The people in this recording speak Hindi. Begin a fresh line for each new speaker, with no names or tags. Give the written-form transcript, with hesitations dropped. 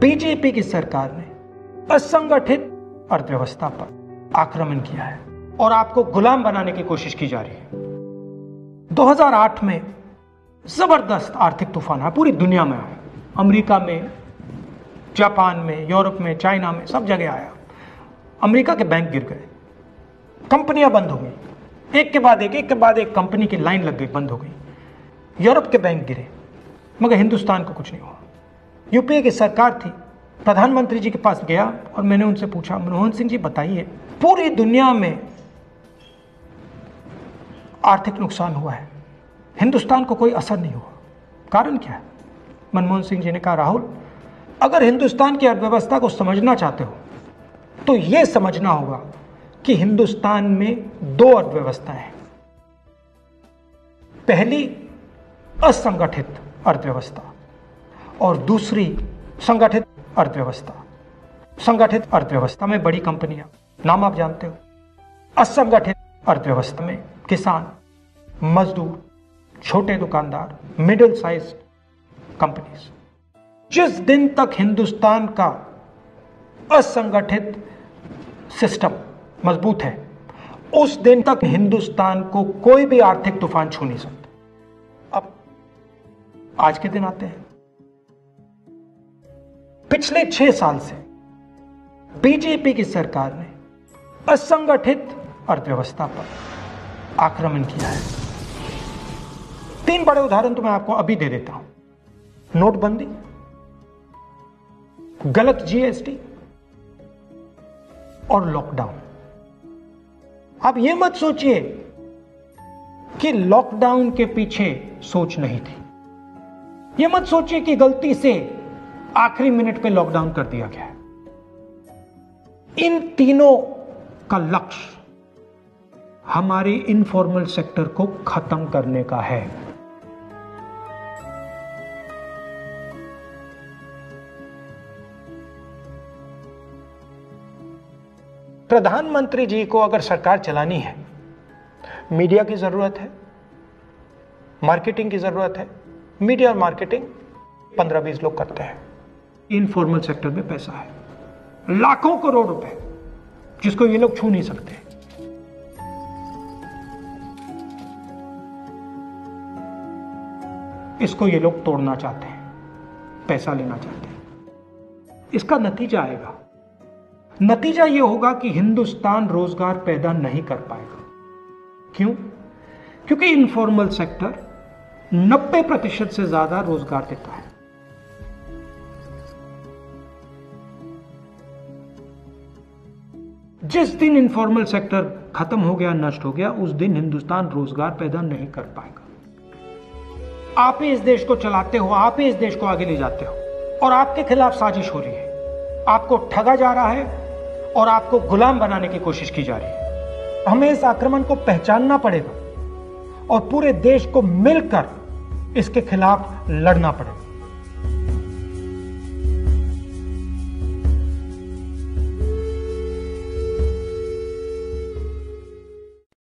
बीजेपी की सरकार ने असंगठित अर्थव्यवस्था पर आक्रमण किया है और आपको गुलाम बनाने की कोशिश की जा रही है। 2008 में जबरदस्त आर्थिक तूफान आया, पूरी दुनिया में आया, अमेरिका में, जापान में, यूरोप में, चाइना में, सब जगह आया। अमेरिका के बैंक गिर गए, कंपनियां बंद हो गई, एक के बाद एक कंपनी की लाइन लग गई, बंद हो गई। यूरोप के बैंक गिरे, मगर हिंदुस्तान को कुछ नहीं हुआ। यूपीए की सरकार थी, प्रधानमंत्री जी के पास गया और मैंने उनसे पूछा, मनमोहन सिंह जी बताइए, पूरी दुनिया में आर्थिक नुकसान हुआ है, हिंदुस्तान को कोई असर नहीं हुआ, कारण क्या है? मनमोहन सिंह जी ने कहा, राहुल, अगर हिंदुस्तान की अर्थव्यवस्था को समझना चाहते हो तो यह समझना होगा कि हिंदुस्तान में दो अर्थव्यवस्थाएं हैं। पहली असंगठित अर्थव्यवस्था और दूसरी संगठित अर्थव्यवस्था। संगठित अर्थव्यवस्था में बड़ी कंपनियां, नाम आप जानते हो। असंगठित अर्थव्यवस्था में किसान, मजदूर, छोटे दुकानदार, मिडिल साइज कंपनीज। जिस दिन तक हिंदुस्तान का असंगठित सिस्टम मजबूत है, उस दिन तक हिंदुस्तान को कोई भी आर्थिक तूफान छू नहीं सकता। अब आज के दिन आते हैं। पिछले 6 साल से बीजेपी की सरकार ने असंगठित अर्थव्यवस्था पर आक्रमण किया है। 3 बड़े उदाहरण तो मैं आपको अभी दे देता हूं। नोटबंदी, गलत जीएसटी और लॉकडाउन। आप यह मत सोचिए कि लॉकडाउन के पीछे सोच नहीं थी। यह मत सोचिए कि गलती से आखिरी मिनट पे लॉकडाउन कर दिया गया है। इन तीनों का लक्ष्य हमारे इनफॉर्मल सेक्टर को खत्म करने का है। प्रधानमंत्री जी को अगर सरकार चलानी है, मीडिया की जरूरत है, मार्केटिंग की जरूरत है। मीडिया और मार्केटिंग 15-20 लोग करते हैं। इनफॉर्मल सेक्टर में पैसा है, लाखों करोड़ रुपए, जिसको ये लोग छू नहीं सकते। इसको ये लोग तोड़ना चाहते हैं, पैसा लेना चाहते हैं। इसका नतीजा आएगा। नतीजा यह होगा कि हिंदुस्तान रोजगार पैदा नहीं कर पाएगा। क्यों? क्योंकि इनफॉर्मल सेक्टर 90% से ज्यादा रोजगार देता है। जिस दिन इनफॉर्मल सेक्टर खत्म हो गया, नष्ट हो गया, उस दिन हिंदुस्तान रोजगार पैदा नहीं कर पाएगा। आप ही इस देश को चलाते हो, आप ही इस देश को आगे ले जाते हो, और आपके खिलाफ साजिश हो रही है। आपको ठगा जा रहा है और आपको गुलाम बनाने की कोशिश की जा रही है। हमें इस आक्रमण को पहचानना पड़ेगा और पूरे देश को मिलकर इसके खिलाफ लड़ना पड़ेगा।